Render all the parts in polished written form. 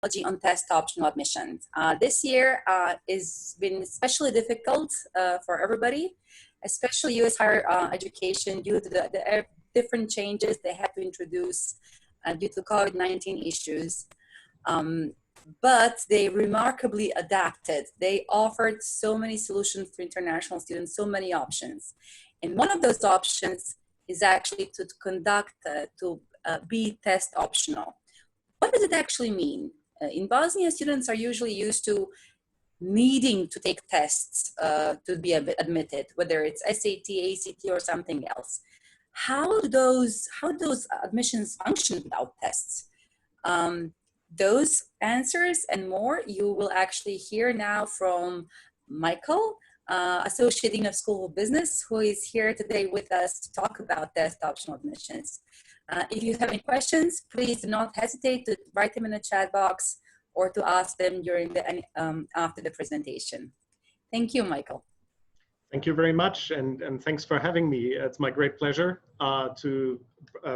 on test optional admissions. This year has been especially difficult for everybody, especially U.S. higher education, due to the different changes they had to introduce due to COVID-19 issues. But they remarkably adapted. They offered so many solutions to international students, so many options. And one of those options is actually to conduct, be test optional. What does it actually mean? In Bosnia, students are usually used to needing to take tests to be admitted, whether it's SAT, ACT, or something else. How do those admissions function without tests? Those answers and more you will actually hear now from Michael, Associate Dean of School of Business, who is here today with us to talk about test optional admissions. If you have any questions, please do not hesitate to write them in the chat box or to ask them during after the presentation. Thank you, Michael. Thank you very much, and thanks for having me. It's my great pleasure to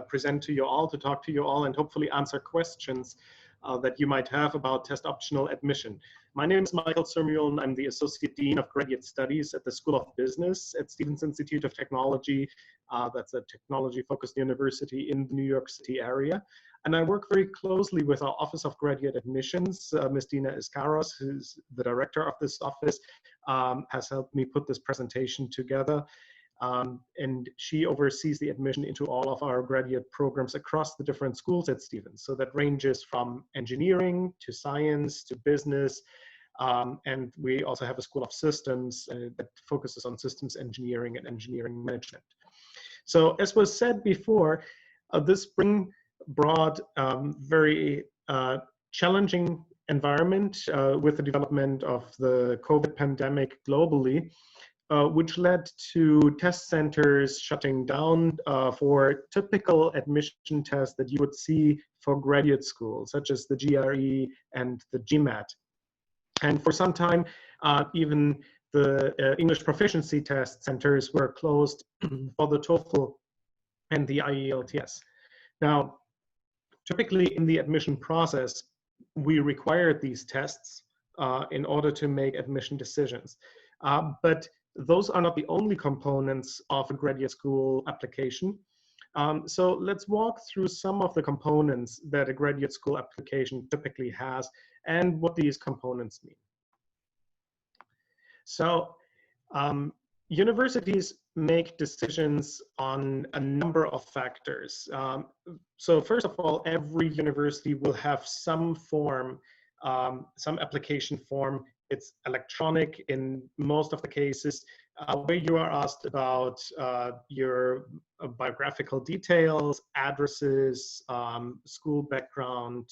present to you all, to talk to you all, and hopefully answer questions that you might have about test optional admission. My name is Michael Surmulen. I'm the Associate Dean of Graduate Studies at the School of Business at Stevens Institute of Technology. That's a technology-focused university in the New York City area. And I work very closely with our Office of Graduate Admissions. Ms. Dina Iskaros, who's the director of this office, has helped me put this presentation together. And she oversees the admission into all of our graduate programs across the different schools at Stevens. So that ranges from engineering to science to business. And we also have a School of Systems that focuses on systems engineering and engineering management. So as was said before, this spring brought very challenging environment with the development of the COVID pandemic globally. Which led to test centers shutting down for typical admission tests that you would see for graduate school, such as the GRE and the GMAT. And for some time, even the English proficiency test centers were closed for the TOEFL and the IELTS. Now, typically in the admission process, we required these tests in order to make admission decisions. But those are not the only components of a graduate school application. So let's walk through some of the components that a graduate school application typically has and what these components mean. So universities make decisions on a number of factors. So first of all, every university will have some form, some application form. It's electronic in most of the cases, where you are asked about your biographical details, addresses, school background,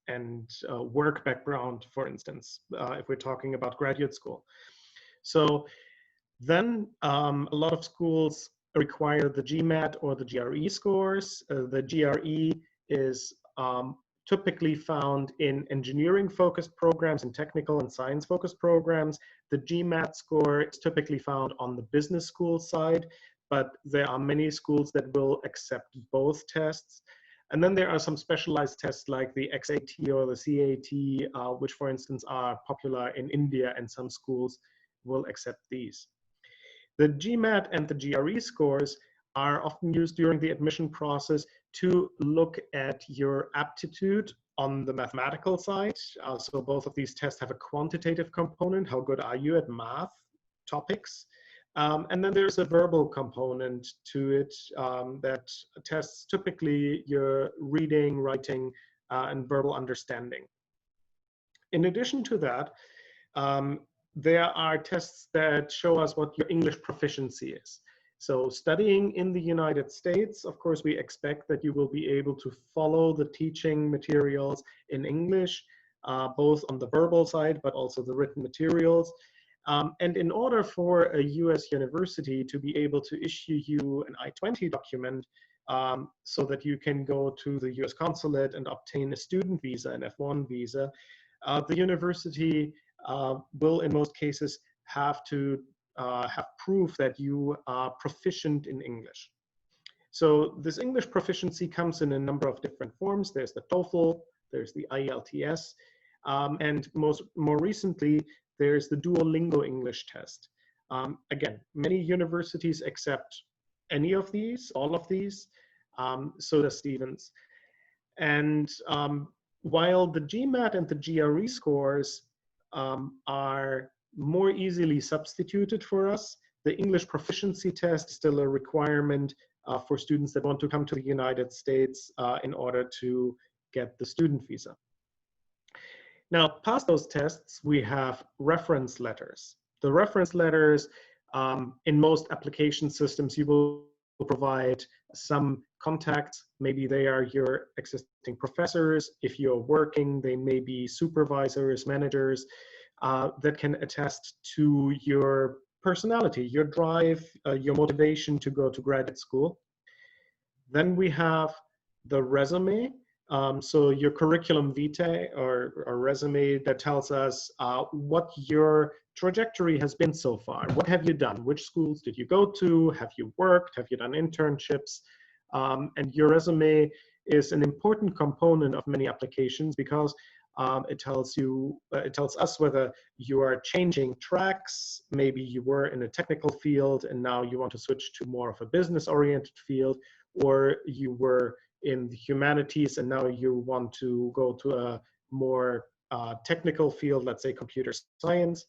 and work background, for instance, if we're talking about graduate school. So then a lot of schools require the GMAT or the GRE scores. The GRE is typically found in engineering-focused programs and technical and science-focused programs. The GMAT score is typically found on the business school side, but there are many schools that will accept both tests. And then there are some specialized tests like the XAT or the CAT, which, for instance, are popular in India, and some schools will accept these. The GMAT and the GRE scores are often used during the admission process to look at your aptitude on the mathematical side. So both of these tests have a quantitative component. How good are you at math topics? And then there's a verbal component to it that tests typically your reading, writing, and verbal understanding. In addition to that, there are tests that show us what your English proficiency is. So studying in the United States, of course, we expect that you will be able to follow the teaching materials in English, both on the verbal side, but also the written materials. And in order for a US university to be able to issue you an I-20 document so that you can go to the US consulate and obtain a student visa, an F1 visa, the university will in most cases have to have proof that you are proficient in English. So this English proficiency comes in a number of different forms. There's the TOEFL, there's the IELTS, and more recently, there's the Duolingo English test. Again, many universities accept any of these, all of these, so does Stevens. And while the GMAT and the GRE scores are more easily substituted for us, the English proficiency test is still a requirement for students that want to come to the United States in order to get the student visa. Now, past those tests, we have reference letters. The reference letters, in most application systems, you will provide some contacts. Maybe they are your existing professors. If you're working, they may be supervisors, managers that can attest to your personality, your drive, your motivation to go to graduate school. Then we have the resume. So your curriculum vitae or resume that tells us what your trajectory has been so far. What have you done? Which schools did you go to? Have you worked? Have you done internships? And your resume is an important component of many applications because it tells us whether you are changing tracks. Maybe you were in a technical field and now you want to switch to more of a business-oriented field, or you were in the humanities and now you want to go to a more technical field, let's say computer science.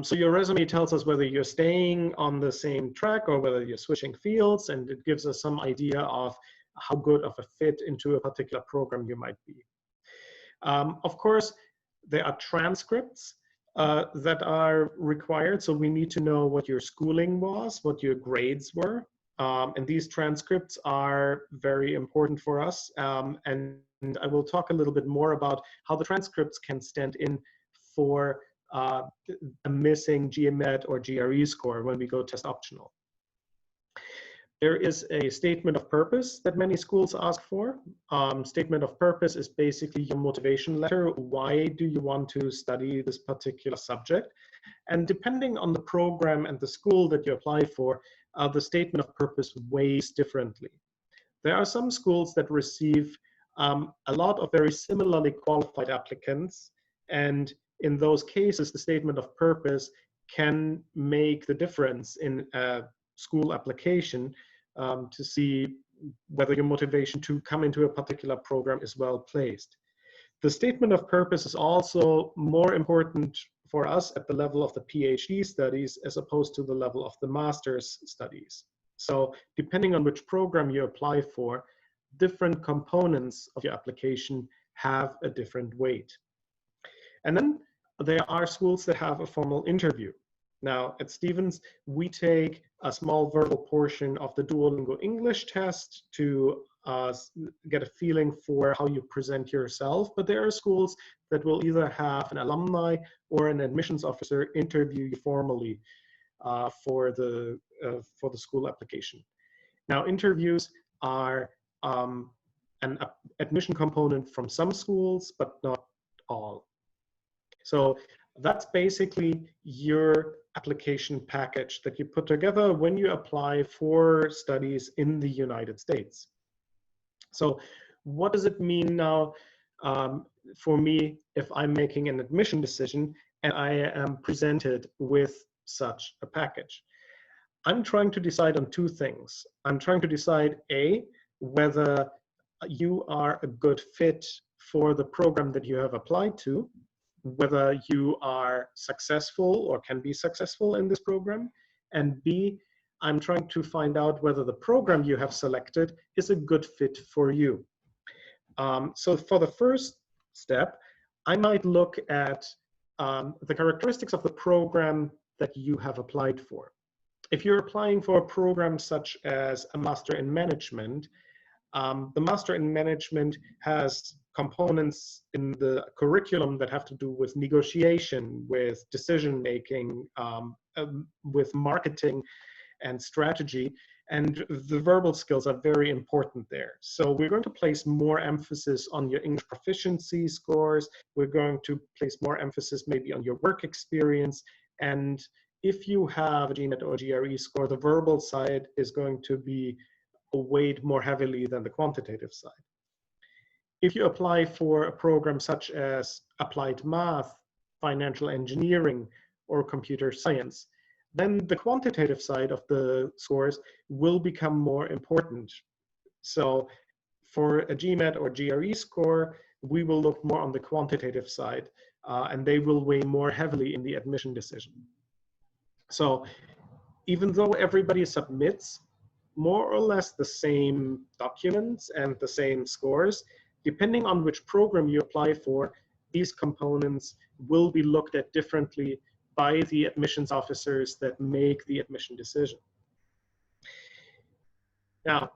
So your resume tells us whether you're staying on the same track or whether you're switching fields, and it gives us some idea of how good of a fit into a particular program you might be. Of course, there are transcripts that are required, so we need to know what your schooling was, what your grades were. And these transcripts are very important for us. And I will talk a little bit more about how the transcripts can stand in for a missing GMAT or GRE score when we go test optional. There is a statement of purpose that many schools ask for. Statement of purpose is basically your motivation letter. Why do you want to study this particular subject? And depending on the program and the school that you apply for, the statement of purpose weighs differently. There are some schools that receive a lot of very similarly qualified applicants, and in those cases, the statement of purpose can make the difference in a school application to see whether your motivation to come into a particular program is well placed. The statement of purpose is also more important for us at the level of the PhD studies as opposed to the level of the master's studies. So depending on which program you apply for, different components of your application have a different weight. And then there are schools that have a formal interview. Now at Stevens, we take a small verbal portion of the Duolingo English test to get a feeling for how you present yourself, but there are schools that will either have an alumni or an admissions officer interview you formally for the school application. Now interviews are an admission component from some schools, but not all. So that's basically your application package that you put together when you apply for studies in the United States. So what does it mean now for me if I'm making an admission decision and I am presented with such a package? I'm trying to decide on two things. I'm trying to decide, A, whether you are a good fit for the program that you have applied to, whether you are successful or can be successful in this program, and B, I'm trying to find out whether the program you have selected is a good fit for you. So for the first step, I might look at the characteristics of the program that you have applied for. If you're applying for a program such as a Master in Management, the Master in Management has components in the curriculum that have to do with negotiation, with decision-making, with marketing and strategy, and the verbal skills are very important there. So we're going to place more emphasis on your English proficiency scores. We're going to place more emphasis maybe on your work experience. And if you have a GMAT or GRE score, the verbal side is going to be weighed more heavily than the quantitative side. If you apply for a program such as applied math, financial engineering, or computer science, then the quantitative side of the scores will become more important. So for a GMAT or GRE score, we will look more on the quantitative side, and they will weigh more heavily in the admission decision. So even though everybody submits more or less the same documents and the same scores, depending on which program you apply for, these components will be looked at differently by the admissions officers that make the admission decision. Now,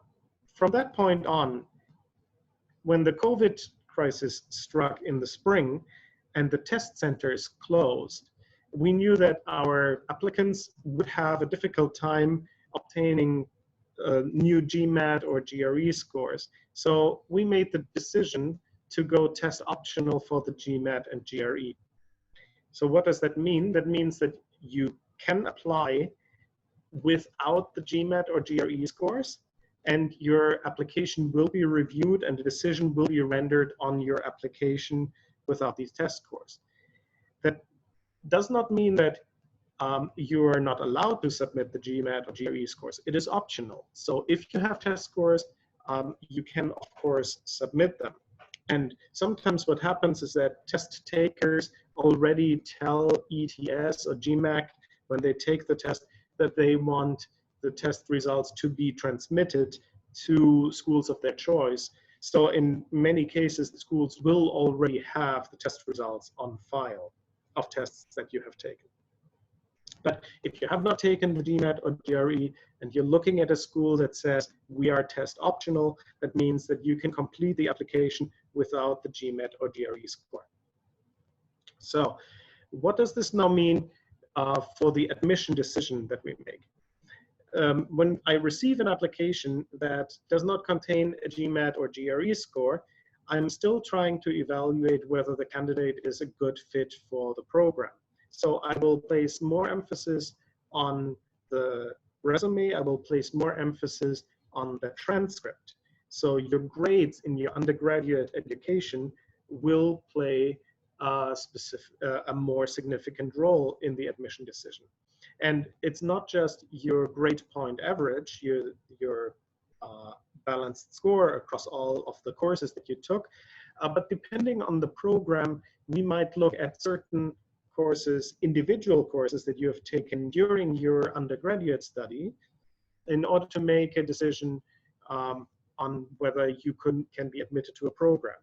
from that point on, when the COVID crisis struck in the spring and the test centers closed, we knew that our applicants would have a difficult time obtaining new GMAT or GRE scores. So we made the decision to go test optional for the GMAT and GRE. So what does that mean? That means that you can apply without the GMAT or GRE scores, and your application will be reviewed and the decision will be rendered on your application without these test scores. That does not mean that you are not allowed to submit the GMAT or GRE scores. It is optional. So if you have test scores, you can, of course, submit them. And sometimes what happens is that test takers already tell ETS or GMAC when they take the test that they want the test results to be transmitted to schools of their choice. So in many cases, the schools will already have the test results on file of tests that you have taken. But if you have not taken the GMAT or GRE and you're looking at a school that says we are test optional, that means that you can complete the application without the GMAT or GRE score. So what does this now mean for the admission decision that we make? When I receive an application that does not contain a GMAT or GRE score, I'm still trying to evaluate whether the candidate is a good fit for the program. So I will place more emphasis on the resume. I will place more emphasis on the transcript. So your grades in your undergraduate education will play a more significant role in the admission decision. And it's not just your grade point average, your balanced score across all of the courses that you took, but depending on the program, we might look at certain courses, individual courses that you have taken during your undergraduate study in order to make a decision on whether you can be admitted to a program.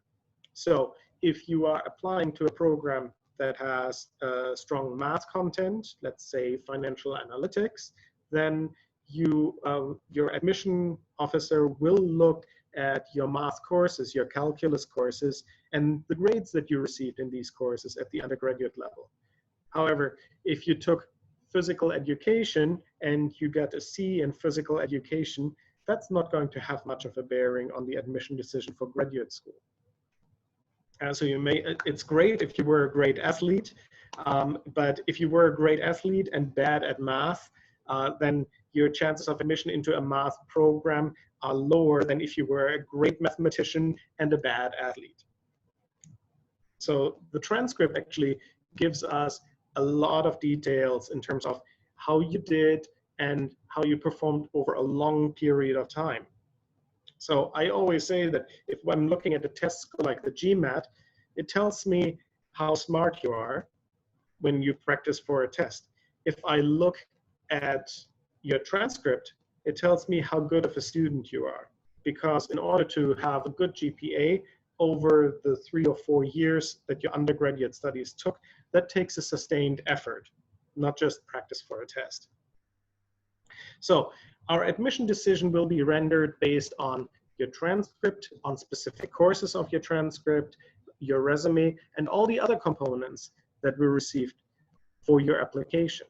So if you are applying to a program that has a strong math content, let's say financial analytics, then your admission officer will look at your math courses, your calculus courses, and the grades that you received in these courses at the undergraduate level. However, if you took physical education and you got a C in physical education, that's not going to have much of a bearing on the admission decision for graduate school. So it's great if you were a great athlete, but if you were a great athlete and bad at math, then your chances of admission into a math program are lower than if you were a great mathematician and a bad athlete. So the transcript actually gives us a lot of details in terms of how you did and how you performed over a long period of time. So I always say that if I'm looking at a test score like the GMAT, it tells me how smart you are when you practice for a test. If I look at your transcript, it tells me how good of a student you are. Because in order to have a good GPA over the 3 or 4 years that your undergraduate studies took, that takes a sustained effort, not just practice for a test. So our admission decision will be rendered based on your transcript, on specific courses of your transcript, your resume, and all the other components that we received for your application.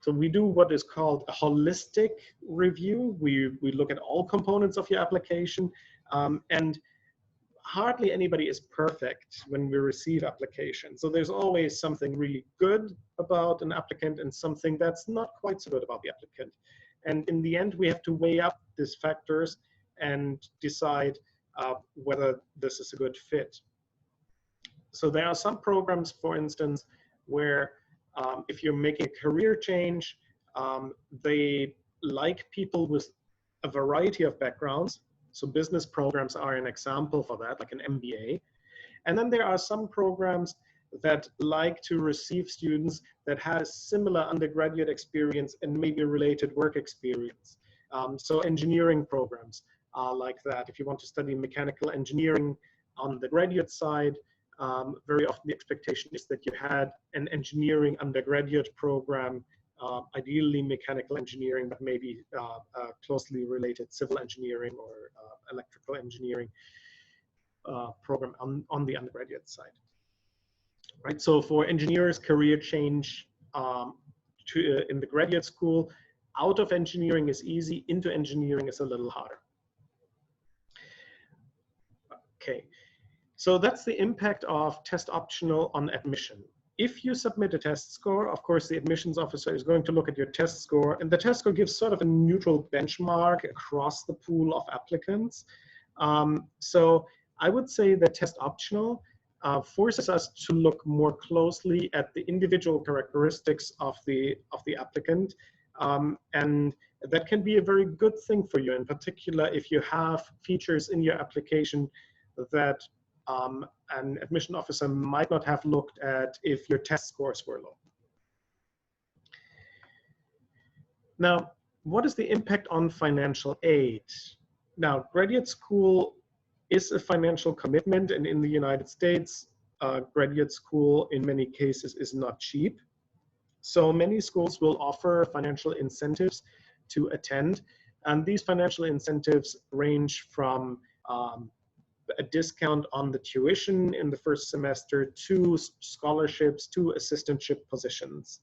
So we do what is called a holistic review. We look at all components of your application, and hardly anybody is perfect when we receive applications. So there's always something really good about an applicant and something that's not quite so good about the applicant. And in the end, we have to weigh up these factors and decide whether this is a good fit. So there are some programs, for instance, where if you're making a career change, they like people with a variety of backgrounds. So business programs are an example for that, like an MBA. And then there are some programs that like to receive students that have similar undergraduate experience and maybe related work experience. So engineering programs are like that. If you want to study mechanical engineering on the graduate side, very often the expectation is that you had an engineering undergraduate program, ideally mechanical engineering, but maybe closely related civil engineering or electrical engineering program on the undergraduate side. Right, so for engineers, career change in the graduate school, out of engineering is easy, into engineering is a little harder. Okay, so that's the impact of test optional on admission. If you submit a test score, of course, the admissions officer is going to look at your test score, and the test score gives sort of a neutral benchmark across the pool of applicants. So I would say that test optional forces us to look more closely at the individual characteristics of the applicant, and that can be a very good thing for you, in particular if you have features in your application that an admission officer might not have looked at if your test scores were low. Now, what is the impact on financial aid? Now, graduate school is a financial commitment, and in the United States, graduate school in many cases is not cheap. So many schools will offer financial incentives to attend, and these financial incentives range from a discount on the tuition in the first semester to scholarships to assistantship positions.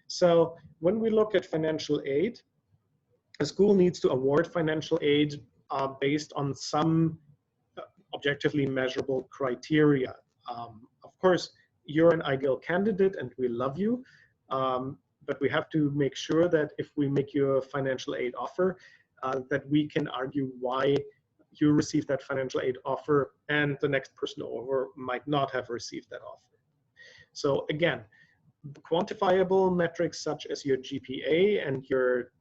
So when we look at financial aid, a school needs to award financial aid based on some objectively measurable criteria. Of course, you're an ideal candidate and we love you, but we have to make sure that if we make you a financial aid offer, that we can argue why you received that financial aid offer and the next person over might not have received that offer. So again, quantifiable metrics such as your GPA and your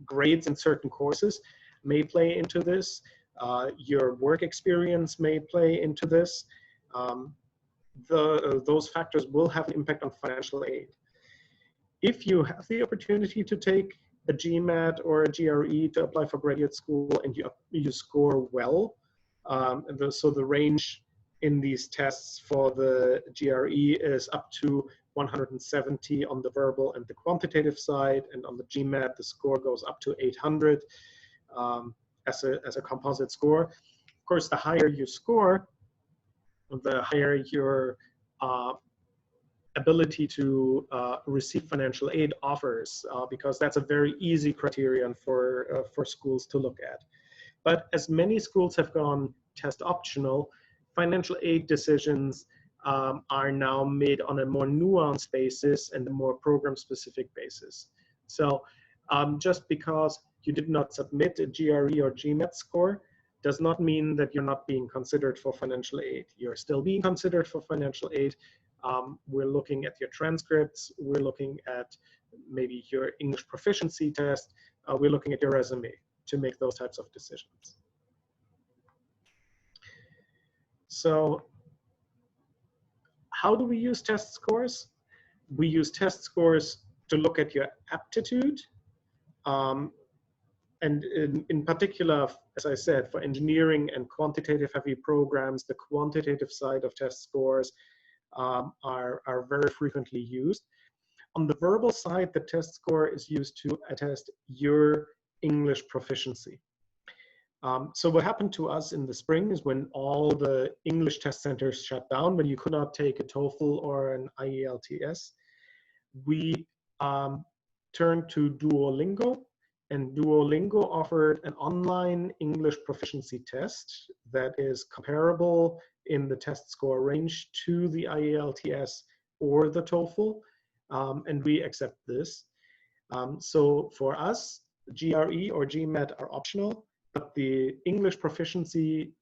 grades in certain courses may play into this. Your work experience may play into this. Those factors will have an impact on financial aid. If you have the opportunity to take a GMAT or a GRE to apply for graduate school and you score well, so the range in these tests for the GRE is up to 170 on the verbal and the quantitative side, and on the GMAT the score goes up to 800 as a composite score. Of course, the higher you score, the higher your ability to receive financial aid offers, because that's a very easy criterion for schools to look at. But as many schools have gone test optional, financial aid decisions are now made on a more nuanced basis and a more program-specific basis. So just because you did not submit a GRE or GMAT score does not mean that you're not being considered for financial aid. You're still being considered for financial aid. We're looking at your transcripts. We're looking at maybe your English proficiency test. We're looking at your resume to make those types of decisions. So how do we use test scores? We use test scores to look at your aptitude. And in particular, as I said, for engineering and quantitative heavy programs, the quantitative side of test scores are very frequently used. On the verbal side, the test score is used to attest your English proficiency. So what happened to us in the spring is when all the English test centers shut down, when you could not take a TOEFL or an IELTS, we turned to Duolingo, and Duolingo offered an online English proficiency test that is comparable in the test score range to the IELTS or the TOEFL, and we accept this. So for us, GRE or GMAT are optional. but the English proficiency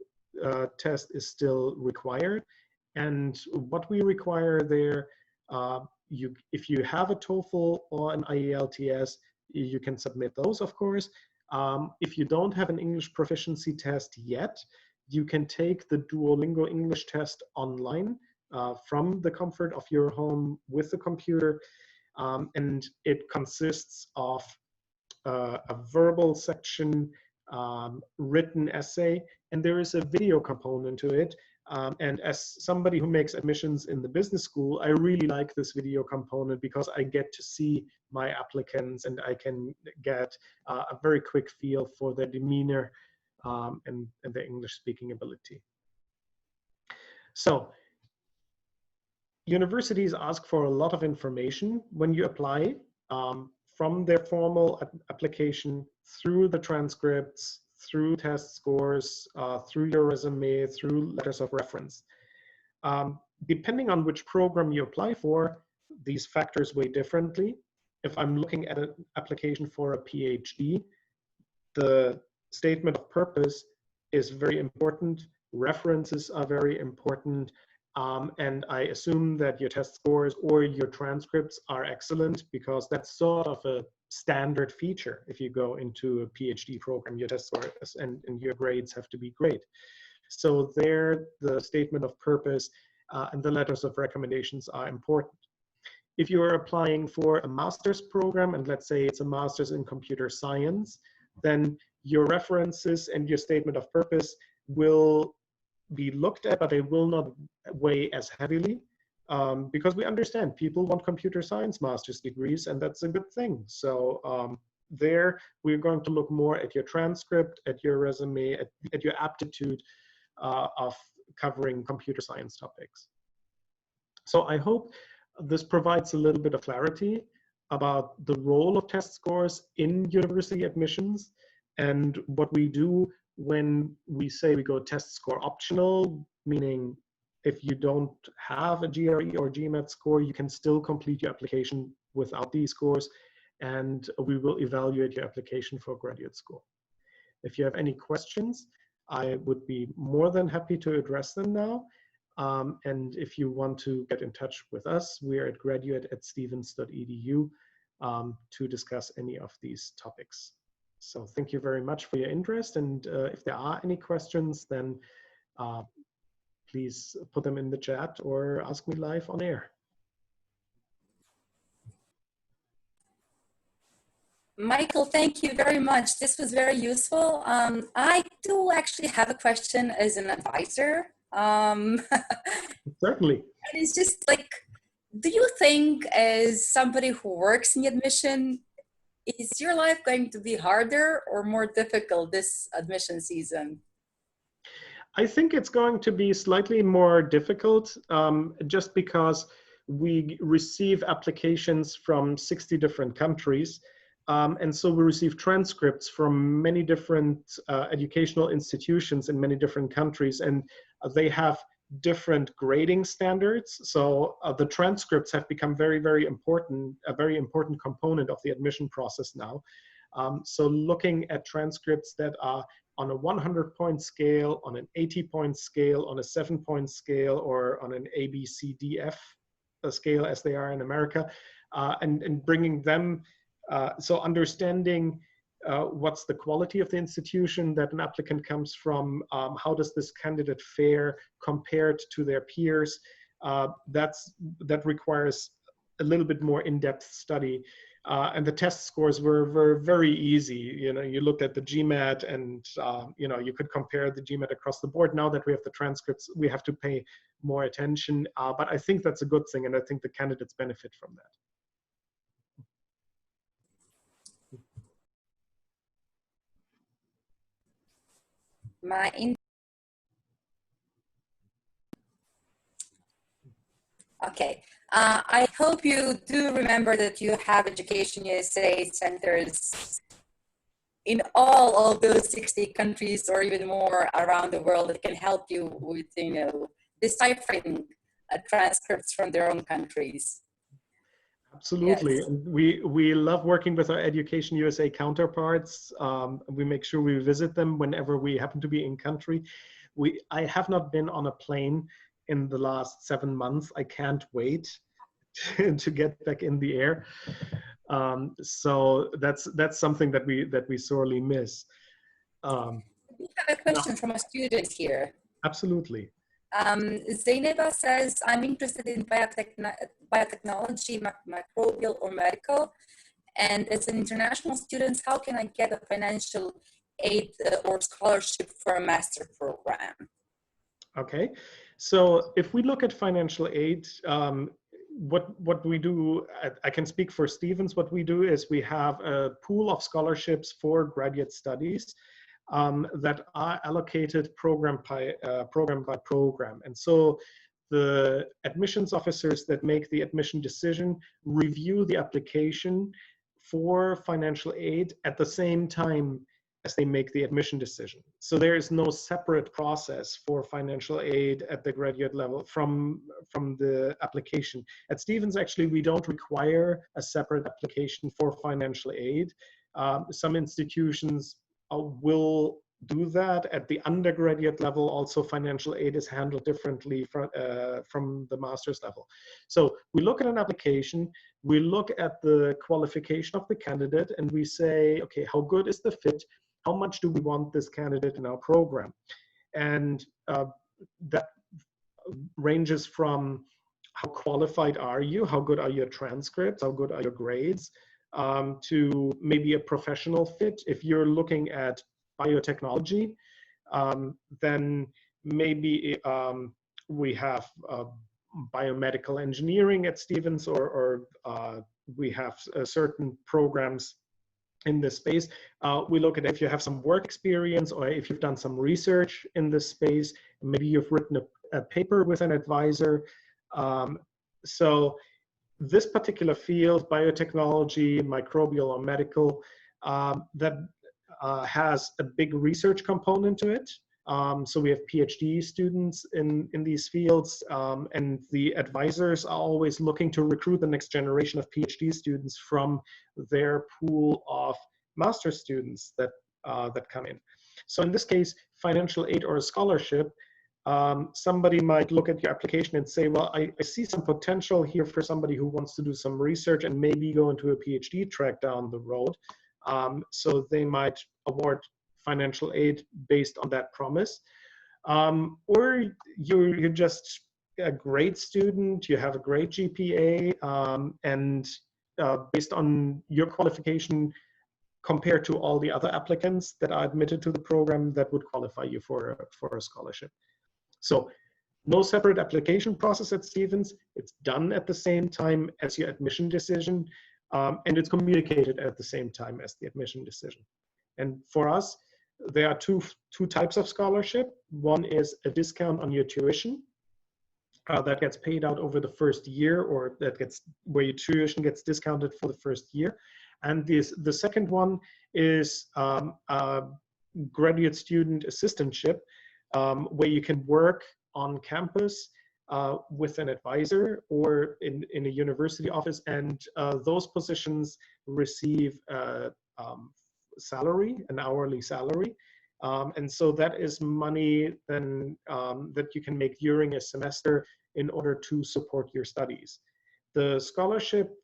test is still required. And what we require there, if you have a TOEFL or an IELTS, you can submit those, of course. If you don't have an English proficiency test yet, you can take the Duolingo English test online from the comfort of your home with the computer. And it consists of a verbal section, written essay, and there is a video component to it. And as somebody who makes admissions in the business school, I really like this video component because I get to see my applicants and I can get a very quick feel for their demeanor and their English speaking ability. So universities ask for a lot of information when you apply, from their formal application through the transcripts, through test scores, through your resume, through letters of reference. Depending on which program you apply for, these factors weigh differently. If I'm looking at an application for a PhD, the statement of purpose is very important. References are very important. And I assume that your test scores or your transcripts are excellent because that's sort of a standard feature. If you go into a PhD program, your test scores and your grades have to be great. So there, the statement of purpose and the letters of recommendations are important. If you are applying for a master's program, and let's say it's a master's in computer science, then your references and your statement of purpose will be looked at, but they will not weigh as heavily because we understand people want computer science master's degrees, and that's a good thing. So there, we're going to look more at your transcript, at your resume, at your aptitude of covering computer science topics. So I hope this provides a little bit of clarity about the role of test scores in university admissions and what we do when we say we go test score optional, meaning if you don't have a GRE or GMAT score, you can still complete your application without these scores, and we will evaluate your application for graduate school. If you have any questions, I would be more than happy to address them now. And if you want to get in touch with us, we're at graduate@stevens.edu to discuss any of these topics. So thank you very much for your interest. And if there are any questions, then please put them in the chat or ask me live on air. Michael, thank you very much. This was very useful. I do actually have a question as an advisor. Certainly. And it's just like, do you think as somebody who works in admission, is your life going to be harder or more difficult this admission season? I think it's going to be slightly more difficult just because we receive applications from 60 different countries. And so we receive transcripts from many different educational institutions in many different countries, and they have different grading standards. So the transcripts have become very, very important, a very important component of the admission process now. So looking at transcripts that are on a 100-point scale, on an 80-point scale, on a 7-point scale, or on an ABCDF scale as they are in America, and bringing them, so understanding what's the quality of the institution that an applicant comes from, how does this candidate fare compared to their peers, that requires a little bit more in-depth study. And the test scores were very easy. You know, you looked at the GMAT and, you know, you could compare the GMAT across the board. Now that we have the transcripts, we have to pay more attention. But I think that's a good thing, and I think the candidates benefit from that. Okay. I hope you do remember that you have Education USA centers in all of those 60 countries or even more around the world that can help you with, you know, deciphering transcripts from their own countries. Absolutely. Yes. And we love working with our Education USA counterparts. We make sure we visit them whenever we happen to be in country. I have not been on a plane in the last 7 months. I can't wait to get back in the air. So that's something that we sorely miss. We have a Now, question from a student here. absolutely. Zainaba says, I'm interested in biotechnology, microbial or medical. And as an international student, how can I get a financial aid or scholarship for a master program? Okay, so if we look at financial aid, what we do, I can speak for Stevens. What we do is we have a pool of scholarships for graduate studies that are allocated program by program. And so the admissions officers that make the admission decision review the application for financial aid at the same time as they make the admission decision. So there is no separate process for financial aid at the graduate level from the application. At Stevens, actually, we don't require a separate application for financial aid. Some institutions will do that. At the undergraduate level, also financial aid is handled differently from the master's level. So we look at an application, we look at the qualification of the candidate, and we say, okay, how good is the fit? How much do we want this candidate in our program? And that ranges from how qualified are you, how good are your transcripts, how good are your grades, to maybe a professional fit. If you're looking at biotechnology, then maybe we have biomedical engineering at Stevens, or we have certain programs in this space. We look at if you have some work experience or if you've done some research in this space, maybe you've written a paper with an advisor. So this particular field, biotechnology, microbial or medical, that has a big research component to it. So we have PhD students in these fields, and the advisors are always looking to recruit the next generation of PhD students from their pool of master students that come in. So in this case, financial aid or a scholarship, somebody might look at your application and say, well, I see some potential here for somebody who wants to do some research and maybe go into a PhD track down the road. So they might award financial aid based on that promise. Or you're just a great student, you have a great GPA, and based on your qualification compared to all the other applicants that are admitted to the program, that would qualify you for a scholarship. So no separate application process at Stevens. It's done at the same time as your admission decision, and it's communicated at the same time as the admission decision. And for us, there are two types of scholarship. One is a discount on your tuition that gets paid out over the first year, or where your tuition gets discounted for the first year. And the second one is a graduate student assistantship, where you can work on campus with an advisor or in a university office, and those positions receive salary, an hourly salary. And so that is money then that you can make during a semester in order to support your studies. The scholarship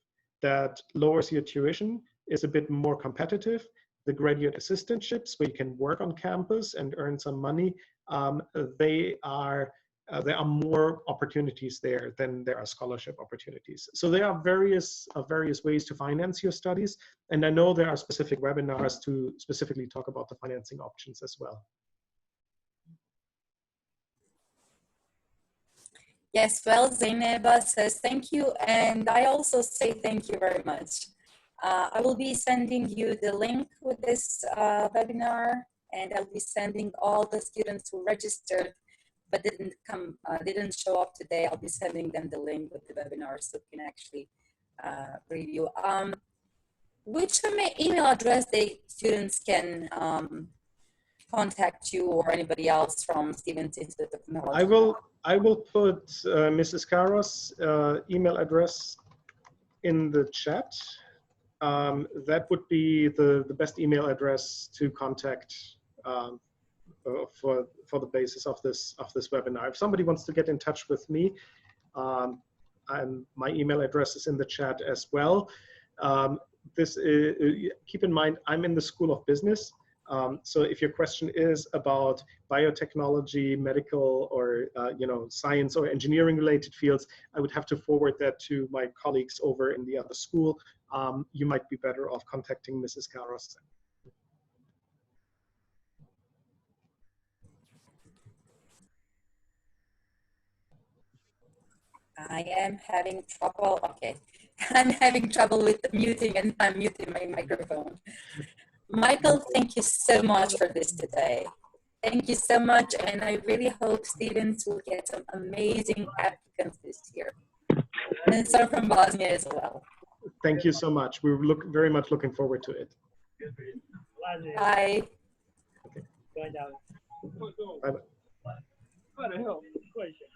that lowers your tuition is a bit more competitive. The graduate assistantships, where you can work on campus and earn some money, there are more opportunities there than there are scholarship opportunities. So there are various ways to finance your studies. And I know there are specific webinars to specifically talk about the financing options as well. Yes, well, Zainaba says thank you. And I also say thank you very much. I will be sending you the link with this webinar, and I'll be sending all the students who registered but didn't show up today. I'll be sending them the link with the webinar so you can actually review. Which email address the students can contact you or anybody else from Stevens Institute of Technology? I will put Mrs. Caro's email address in the chat. That would be the best email address to contact for the basis of this webinar. If somebody wants to get in touch with me, my email address is in the chat as well. Keep in mind, I'm in the School of Business. So if your question is about biotechnology, medical, or science or engineering related fields, I would have to forward that to my colleagues over in the other school. You might be better off contacting Mrs. Karos. I am having trouble. Okay, I'm having trouble with muting and unmuting my microphone. Michael, thank you so much for this today. Thank you so much, and I really hope students will get some amazing applicants this year, and some from Bosnia as well. Thank you so much. We're very much looking forward to it. Bye. Okay. Bye-bye.